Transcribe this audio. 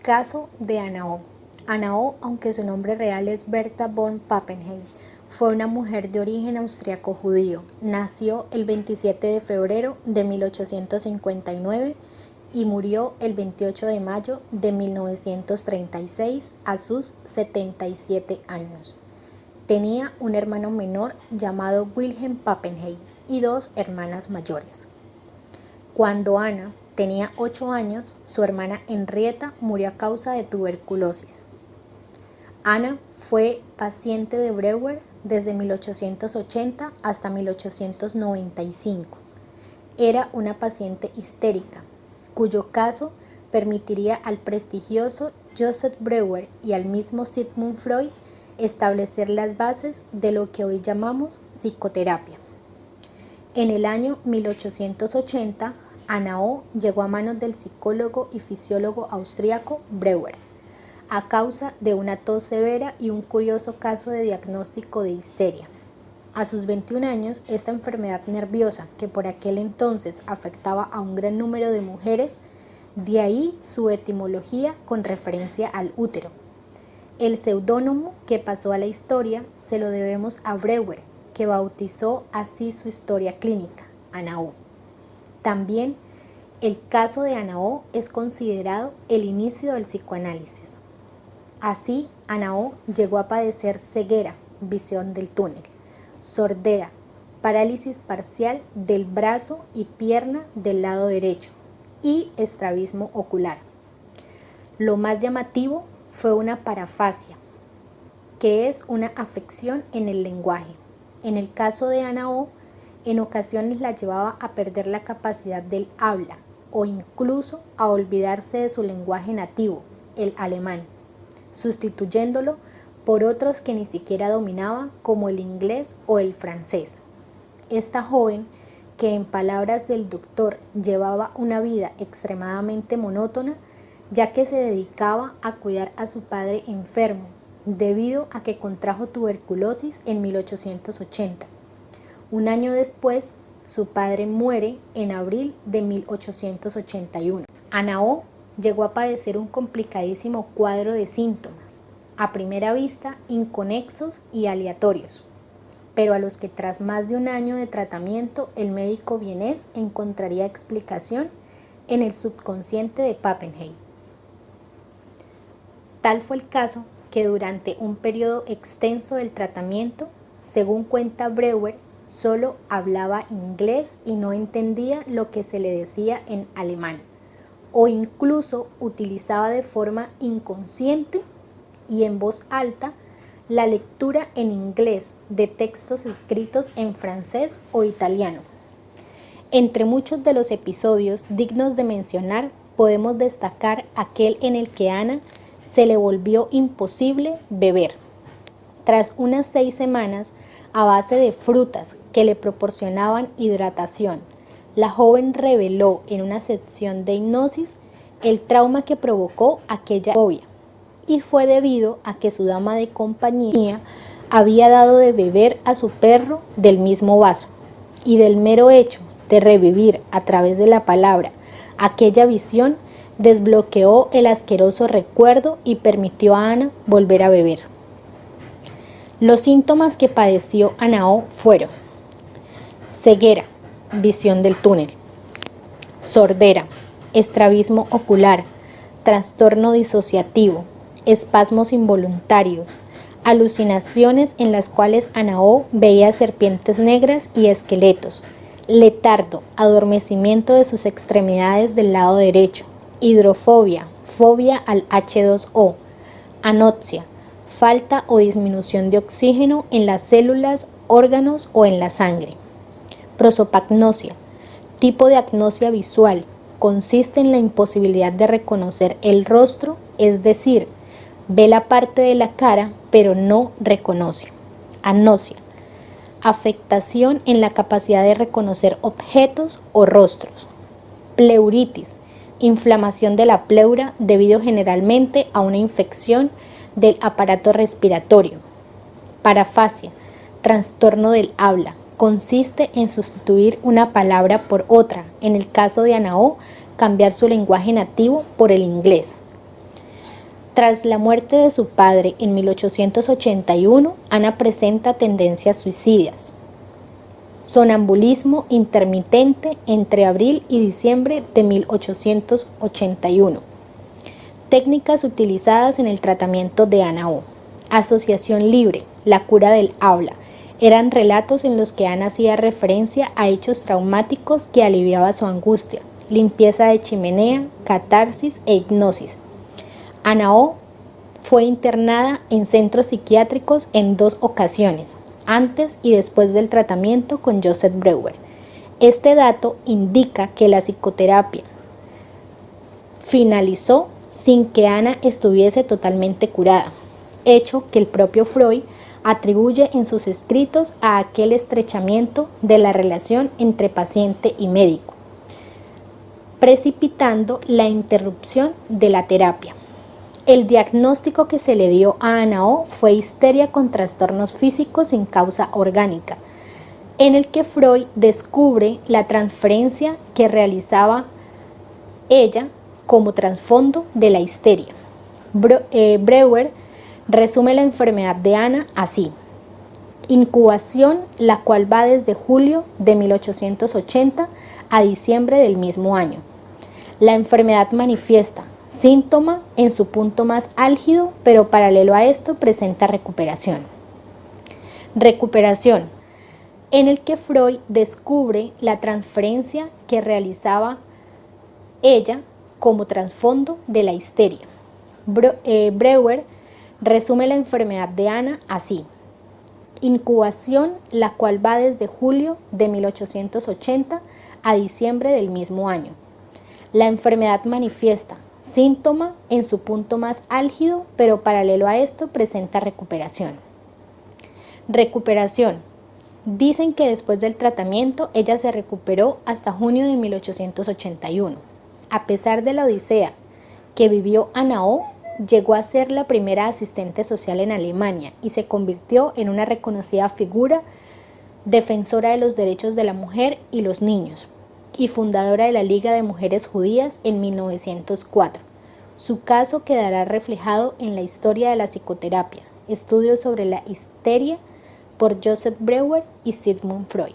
Caso de Ana O. Ana O, aunque su nombre real es Berta von Pappenheim, fue una mujer de origen austriaco-judío. Nació el 27 de febrero de 1859 y murió el 28 de mayo de 1936 a sus 77 años. Tenía un hermano menor llamado Wilhelm Pappenheim y dos hermanas mayores. Cuando Ana tenía 8 años, su hermana Henrietta murió a causa de tuberculosis. Ana fue paciente de Breuer desde 1880 hasta 1895. Era una paciente histérica, cuyo caso permitiría al prestigioso Joseph Breuer y al mismo Sigmund Freud establecer las bases de lo que hoy llamamos psicoterapia. En el año 1880, Ana O llegó a manos del psicólogo y fisiólogo austríaco Breuer, a causa de una tos severa y un curioso caso de diagnóstico de histeria. A sus 21 años, esta enfermedad nerviosa, que por aquel entonces afectaba a un gran número de mujeres, de ahí su etimología con referencia al útero. El seudónimo que pasó a la historia se lo debemos a Breuer, que bautizó así su historia clínica, Ana O. También el caso de Ana O es considerado el inicio del psicoanálisis. Así, Ana O llegó a padecer ceguera, visión del túnel, sordera, parálisis parcial del brazo y pierna del lado derecho y estrabismo ocular. Lo más llamativo fue una parafasia, que es una afección en el lenguaje. En el caso de Ana O, en ocasiones la llevaba a perder la capacidad del habla o incluso a olvidarse de su lenguaje nativo, el alemán, sustituyéndolo por otros que ni siquiera dominaba, como el inglés o el francés. Esta joven, que en palabras del doctor llevaba una vida extremadamente monótona, ya que se dedicaba a cuidar a su padre enfermo, debido a que contrajo tuberculosis en 1880. Un año después, su padre muere en abril de 1881. Ana O llegó a padecer un complicadísimo cuadro de síntomas, a primera vista inconexos y aleatorios, pero a los que tras más de un año de tratamiento el médico vienés encontraría explicación en el subconsciente de Pappenheim. Tal fue el caso que durante un periodo extenso del tratamiento, según cuenta Breuer, solo hablaba inglés y no entendía lo que se le decía en alemán, o incluso utilizaba de forma inconsciente y en voz alta la lectura en inglés de textos escritos en francés o italiano. Entre muchos de los episodios dignos de mencionar, podemos destacar aquel en el que Ana se le volvió imposible beber. Tras unas 6 semanas, a base de frutas que le proporcionaban hidratación, la joven reveló en una sección de hipnosis el trauma que provocó aquella fobia, y fue debido a que su dama de compañía había dado de beber a su perro del mismo vaso, y del mero hecho de revivir a través de la palabra aquella visión desbloqueó el asqueroso recuerdo y permitió a Ana volver a beber. Los síntomas que padeció Ana O fueron ceguera, visión del túnel, sordera, estrabismo ocular, trastorno disociativo, espasmos involuntarios, alucinaciones en las cuales Ana O veía serpientes negras y esqueletos, letargo, adormecimiento de sus extremidades del lado derecho, hidrofobia, fobia al H2O, anoxia, falta o disminución de oxígeno en las células, órganos o en la sangre. Prosopagnosia, tipo de agnosia visual, consiste en la imposibilidad de reconocer el rostro, es decir, ve la parte de la cara pero no reconoce. Agnosia, afectación en la capacidad de reconocer objetos o rostros. Pleuritis, inflamación de la pleura debido generalmente a una infección del aparato respiratorio. Parafasia, trastorno del habla, consiste en sustituir una palabra por otra, en el caso de Ana O, cambiar su lenguaje nativo por el inglés. Tras la muerte de su padre en 1881, Ana presenta tendencias suicidas. Sonambulismo intermitente entre abril y diciembre de 1881. Técnicas utilizadas en el tratamiento de Ana O. Asociación libre, la cura del habla. Eran relatos en los que Ana hacía referencia a hechos traumáticos que aliviaba su angustia. Limpieza de chimenea, catarsis e hipnosis. Ana O fue internada en centros psiquiátricos en 2 ocasiones, antes y después del tratamiento con Joseph Breuer. Este dato indica que la psicoterapia finalizó sin que Ana estuviese totalmente curada, hecho que el propio Freud atribuye en sus escritos a aquel estrechamiento de la relación entre paciente y médico, precipitando la interrupción de la terapia. El diagnóstico que se le dio a Ana O fue histeria con trastornos físicos sin causa orgánica, en el que Freud descubre la transferencia que realizaba ella como trasfondo de la histeria. Breuer resume la enfermedad de Ana así: incubación, la cual va desde julio de 1880 a diciembre del mismo año. La enfermedad manifiesta síntoma en su punto más álgido, pero paralelo a esto presenta recuperación. Recuperación, en el que Freud descubre la transferencia que realizaba ella como trasfondo de la histeria. Breuer resume la enfermedad de Ana así: incubación, la cual va desde julio de 1880 a diciembre del mismo año. La enfermedad manifiesta síntoma en su punto más álgido, pero paralelo a esto presenta recuperación. Recuperación. Dicen que después del tratamiento ella se recuperó hasta junio de 1881. A pesar de la odisea que vivió Ana O, llegó a ser la primera asistente social en Alemania y se convirtió en una reconocida figura defensora de los derechos de la mujer y los niños, y fundadora de la Liga de Mujeres Judías en 1904. Su caso quedará reflejado en la historia de la psicoterapia, estudios sobre la histeria por Joseph Breuer y Sigmund Freud.